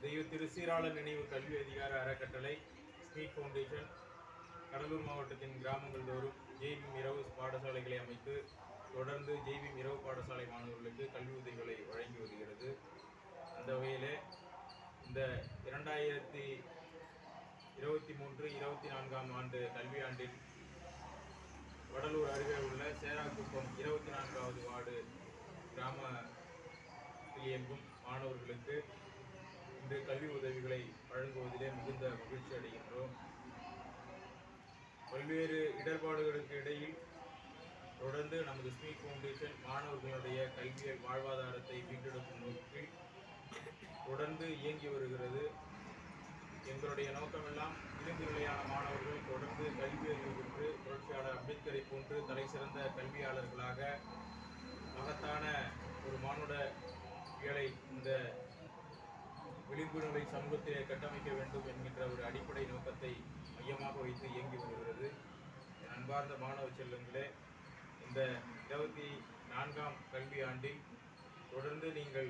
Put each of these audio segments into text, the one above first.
தெய்வ திரு சீராளர் நினைவு கல்வி அதிகார அறக்கட்டளை ஸ்மீட் ஃபவுண்டேஷன் கடலூர் மாவட்டத்தின் கிராமங்கள் தோறும் ஜெய்பீம் இரவு பாடசாலைகளை அமைத்து தொடர்ந்து ஜெய்பீம் இரவு பாடசாலை மாணவர்களுக்கு கல்வி உதவிகளை வழங்கி வருகிறது. அந்த வகையில் இந்த 2023-24 ஆண்டு கல்வியாண்டில் வடலூர் அருகே உள்ள சேராக்குப்பம் 24வது வார்டு கிராமத்தில் இயங்கும் மாணவர்களுக்கு இந்த கல்வி உதவிகளை வழங்குவதிலே மிகுந்த மகிழ்ச்சி அடைகின்றோம். பல்வேறு இடர்பாடுகளுக்கு இடையில் தொடர்ந்து நமது ஸ்மீட் ஃபவுண்டேஷன் மாணவர்களுடைய கல்வி வாழ்வாதாரத்தை மீட்டெடுக்கும் நோக்கில் தொடர்ந்து இயங்கி வருகிறது. எங்களுடைய நோக்கமெல்லாம் இறுதி நிலையான மாணவர்கள் தொடர்ந்து கல்வி அறிவு பெற்று புரட்சியாளர் அம்பேத்கரை போன்று தலை சிறந்த கல்வியாளர்களாக மகத்தான ஒரு மானுட இயலை இந்த விழிப்புணர்வை சமூகத்திலே கட்டமைக்க வேண்டும் என்கின்ற ஒரு அடிப்படை நோக்கத்தை மையமாக வைத்து இயங்கி வருகிறது. அன்பார்ந்த மாணவ செல்வங்களே, இந்த 24ஆம் கல்வி ஆண்டில் தொடர்ந்து நீங்கள்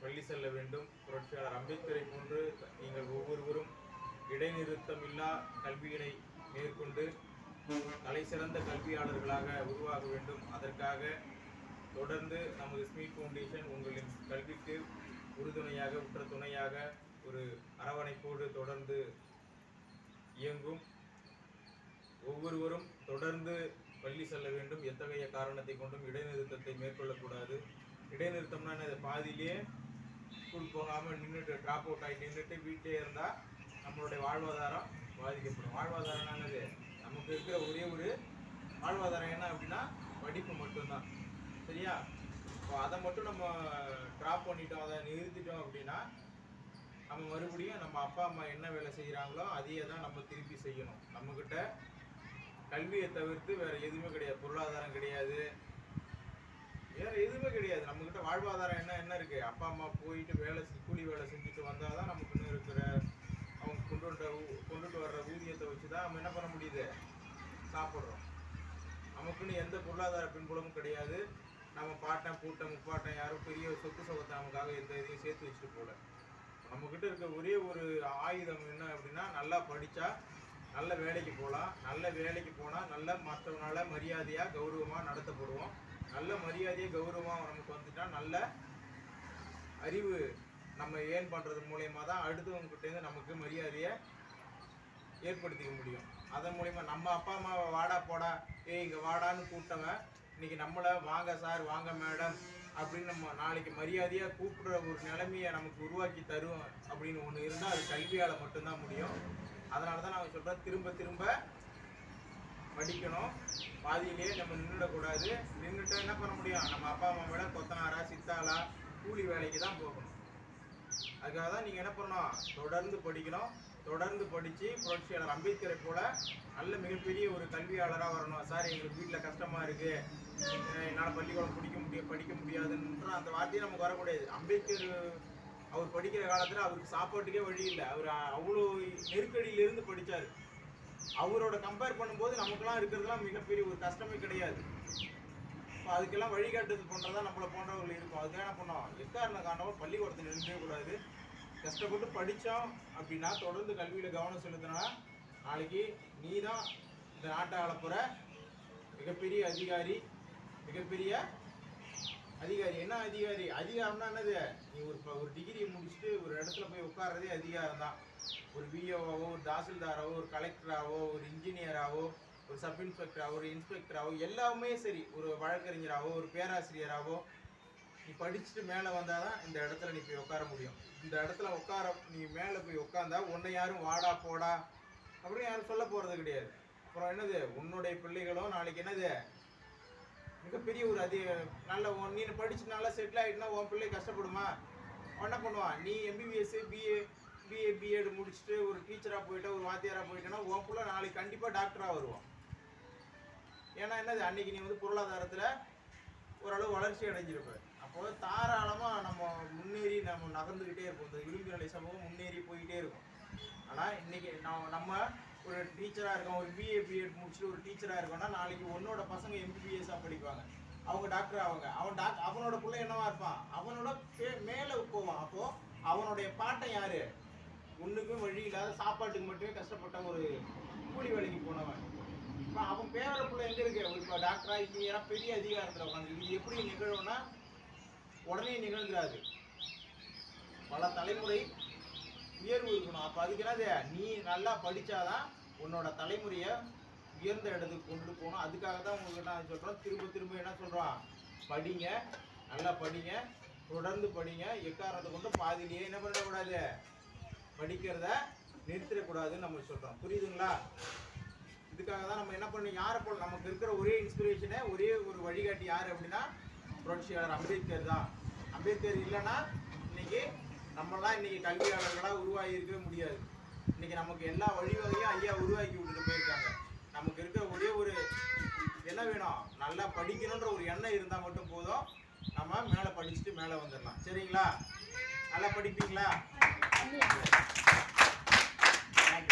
பள்ளி செல்ல வேண்டும். புரட்சியாளர் அம்பேத்கரை போன்று நீங்கள் ஒவ்வொருவரும் இடைநிறுத்தமில்லா கல்வியினை மேற்கொண்டு தலை சிறந்த கல்வியாளர்களாக உருவாக வேண்டும். அதற்காக தொடர்ந்து நமது ஸ்மீட் ஃபவுண்டேஷன் உங்களின் கல்விக்கு உறுதுணையாக உற்ற துணையாக ஒரு அரவணைப்போடு தொடர்ந்து இயங்கும். ஒவ்வொருவரும் தொடர்ந்து பள்ளி செல்ல வேண்டும். எத்தகைய காரணத்தை கொண்டும் இடைநிறுத்தத்தை மேற்கொள்ளக்கூடாது. இடைநிறுத்தம்னா இதை பாதியிலே ஸ்கூல் போகாமல் நின்றுட்டு ட்ராப் அவுட் ஆகி நின்றுட்டு வீட்டிலே இருந்தால் நம்மளுடைய வாழ்வாதாரம் பாதிக்கப்படும். வாழ்வாதாரம் என்னது? நமக்கு இருக்கிற ஒரே ஒரு வாழ்வாதாரம் என்ன அப்படின்னா படிப்பு மட்டும்தான். சரியா? இப்போ அதை மட்டும் நம்ம ட்ராப் பண்ணிட்டோம், அதை நிறுத்திட்டோம் அப்படின்னா நம்ம மறுபடியும் நம்ம அப்பா அம்மா என்ன வேலை செய்கிறாங்களோ அதையே தான் நம்ம திருப்பி செய்யணும். நம்மக்கிட்ட கல்வியை தவிர்த்து வேறு எதுவுமே கிடையாது. பொருளாதாரம் கிடையாது, வேறு எதுவுமே கிடையாது. நம்மக்கிட்ட வாழ்வாதாரம் என்ன இருக்குது? அப்பா அம்மா போயிட்டு கூலி வேலை செஞ்சுட்டு வந்தால் தான் நமக்கு இன்னும் இருக்கிற அவங்க கொண்டுட்டு வர்ற ஊதியத்தை வச்சு தான் நம்ம என்ன பண்ண முடியுது? சாப்பிட்றோம். நமக்குன்னு எந்த பொருளாதார பின்புலமும் கிடையாது. நம்ம பாட்டன் பூட்டன் முப்பாட்டன் யாரும் பெரிய சொத்து சொகத்தை நமக்காக எந்த இதையும் சேர்த்து வச்சுட்டு போகல. நம்மக்கிட்ட இருக்க ஒரே ஒரு ஆயுதம் என்ன அப்படின்னா, நல்லா படித்தா நல்ல வேலைக்கு போகலாம். நல்ல வேலைக்கு போனால் நல்ல மற்றவனால மரியாதையாக கௌரவமாக நடத்தப்படுவோம். நல்ல மரியாதையாக கௌரவமாக நமக்கு வந்துட்டால் நல்ல அறிவு நம்ம ஏன் பண்ணுறது மூலயமா தான் அடுத்தவங்ககிட்டேருந்து நமக்கு மரியாதையை ஏற்படுத்திக்க முடியும். அதன் மூலயமா நம்ம அப்பா அம்மாவை வாடா போடா இங்கே வாடான்னு கூப்பிட்டவன் இன்றைக்கி நம்மளை வாங்க சார் வாங்க மேடம் அப்படின்னு நம்ம நாளைக்கு மரியாதையாக கூப்பிடுற ஒரு நிலைமையை நமக்கு உருவாக்கி தரும் அப்படின்னு ஒன்று இருந்தால் அது கல்வியால் மட்டும்தான் முடியும். அதனால தான் நான் சொல்கிறேன், திரும்ப திரும்ப படிக்கணும். பாதியிலேயே நம்ம நின்றுடக்கூடாது. நின்றுட்டா என்ன பண்ண முடியும்? நம்ம அப்பா அம்மா விட கொத்தனாரா சித்தாளா கூலி வேலைக்கு தான் போகணும். அதுக்காக தான் நீங்கள் என்ன பண்ணணும்? தொடர்ந்து படிக்கணும். தொடர்ந்து படித்து புரட்சியாளர் அம்பேத்கரை போல் நல்ல மிகப்பெரிய ஒரு கல்வியாளராக வரணும். சார் எங்களுக்கு வீட்டில் கஷ்டமாக இருக்குது, என்னால் பள்ளிக்கூடம் படிக்க முடியாதுன்ற அந்த வார்த்தையை நமக்கு வரக்கூடாது. அம்பேத்கர் அவர் படிக்கிற காலத்தில் அவருக்கு சாப்பாட்டுக்கே வழி இல்லை. அவர் அவ்வளோ நெருக்கடியிலிருந்து படித்தார். அவரோட கம்பேர் பண்ணும்போது நமக்குலாம் இருக்கிறதுலாம் மிகப்பெரிய ஒரு கஷ்டமே கிடையாது. இப்போ அதுக்கெல்லாம் வழிகாட்டுதல் பண்ணுறதா நம்மளை போன்றவர்கள் இருக்கும். அதுக்காக என்ன பண்ணோம்? எக்காரண காரணமாக பள்ளிக்கூடத்தில் நிறுத்தவே கூடாது. கஷ்டப்பட்டு படித்தோம் அப்படின்னா, தொடர்ந்து கல்வியில் கவனம் செலுத்தினா நாளைக்கு நீ தான் இந்த நாட்டை ஆளப்புற மிகப்பெரிய அதிகாரி. என்ன அதிகாரி? அதிகாரம்னா என்னது? நீ ஒரு டிகிரியை முடிச்சுட்டு ஒரு இடத்துல போய் உட்கார்றதே அதிகாரம் தான். ஒரு பிஓவாவோ, ஒரு தாசில்தாராவோ, ஒரு கலெக்டராகவோ, ஒரு இன்ஜினியராகவோ, ஒரு சப் இன்ஸ்பெக்டராகவோ, ஒரு இன்ஸ்பெக்டராகவோ, எல்லாமே சரி, ஒரு வழக்கறிஞராகவோ, ஒரு பேராசிரியராகவோ நீ படிச்சுட்டு மேலே வந்தால் தான் இந்த இடத்துல நீ போய் உட்கார முடியும். இந்த இடத்துல நீ மேலே போய் உட்காந்தா உன்னை யாரும் வாடா போடா அப்படின்னு யாரும் சொல்ல போகிறது கிடையாது. அப்புறம் என்னது? உன்னுடைய பிள்ளைகளும் நாளைக்கு என்னது மிகப்பெரிய ஒரு நல்ல நீ படிச்சு நல்லா செட்டில் ஆகிட்டுனா உன் பிள்ளை கஷ்டப்படுமா? என்ன பண்ணுவான்? நீ எம்பிபிஎஸ் பிஎட் முடிச்சுட்டு ஒரு டீச்சராக போயிட்ட, ஒரு வாத்தியாராக போயிட்டேன்னா உன் பிள்ளை நாளைக்கு கண்டிப்பாக டாக்டராக வருவான். ஏன்னா என்னது? அன்றைக்கி நீ பொருளாதாரத்தில் ஓரளவு வளர்ச்சி அடைஞ்சிருப்ப. அப்போது தாராளமாக நம்ம முன்னேறி நம்ம நகர்ந்துக்கிட்டே இருப்போம். இந்த விளிம்பு நிலை சமூகம் முன்னேறி போய்கிட்டே இருக்கும். ஆனால் இன்றைக்கி நம்ம ஒரு டீச்சராக இருக்கோம், ஒரு பிஎட் முடிச்சுட்டு ஒரு டீச்சராக இருக்கோம்னா நாளைக்கு உன்னோட பசங்க எம்பிபிஎஸ்ஸாக படிப்பாங்க, அவங்க டாக்டர் ஆவாங்க. அவனோட பிள்ளை என்னவா இருப்பான்? அவனோட மேலே போவான். அப்போது அவனுடைய பாட்டன் யாரு? ஒண்ணுக்கும் வழி இல்லாத சாப்பாட்டுக்கு மட்டுமே கஷ்டப்பட்ட ஒரு கூலி வேலைக்கு போனவன். இப்ப அவன் பேர புள்ள எங்க இருக்கு? இப்ப டாக்டரா இன்ஜினியரா பெரிய அதிகாரத்துல உட்காந்து. இது எப்படி நிகழும்னா உடனே நிகழ்ந்துராது. பல தலைமுறை உயர்வு இருக்கணும். அப்ப அதுக்கு என்னது? நீ நல்லா படிச்சாதான் உன்னோட தலைமுறைய உயர்ந்த இடத்துக்கு கொண்டு போகணும். அதுக்காக தான் உங்களுக்கு என்ன சொல்றோம், திரும்ப திரும்ப என்ன சொல்றோம், படிங்க, நல்லா படிங்க, தொடர்ந்து படிங்க. எக்காரணத்தை கொண்டு பாதிலேயே என்ன பண்ணக்கூடாது, படிக்கிறத நிறுத்திடக்கூடாதுன்னு நம்ம சொல்றோம். புரியுதுங்களா? இதுக்காக தான் நம்ம என்ன பண்ணி யாரை போல நமக்கு இருக்கிற ஒரே இன்ஸ்பிரேஷனே, ஒரே ஒரு வழிகாட்டி யாரு அப்படின்னா புரட்சியாளர் அம்பேத்கர் தான். அம்பேத்கர் இல்லைன்னா இன்னைக்கு நம்மளாம் இன்னைக்கு கல்வியாளர்களாக உருவாகி இருக்கவே முடியாது. இன்னைக்கு நமக்கு எல்லா வழிவகையும் ஐயா உருவாக்கி விட்டுட்டு போயிருக்காங்க. நமக்கு இருக்கிற ஒரே ஒரு என்ன வேணும், நல்லா படிக்கணுன்ற ஒரு எண்ணம் இருந்தால் மட்டும் போதும். நம்ம மேலே படிச்சுட்டு மேலே வந்துடலாம். சரிங்களா? நல்லா படிப்பீங்களா?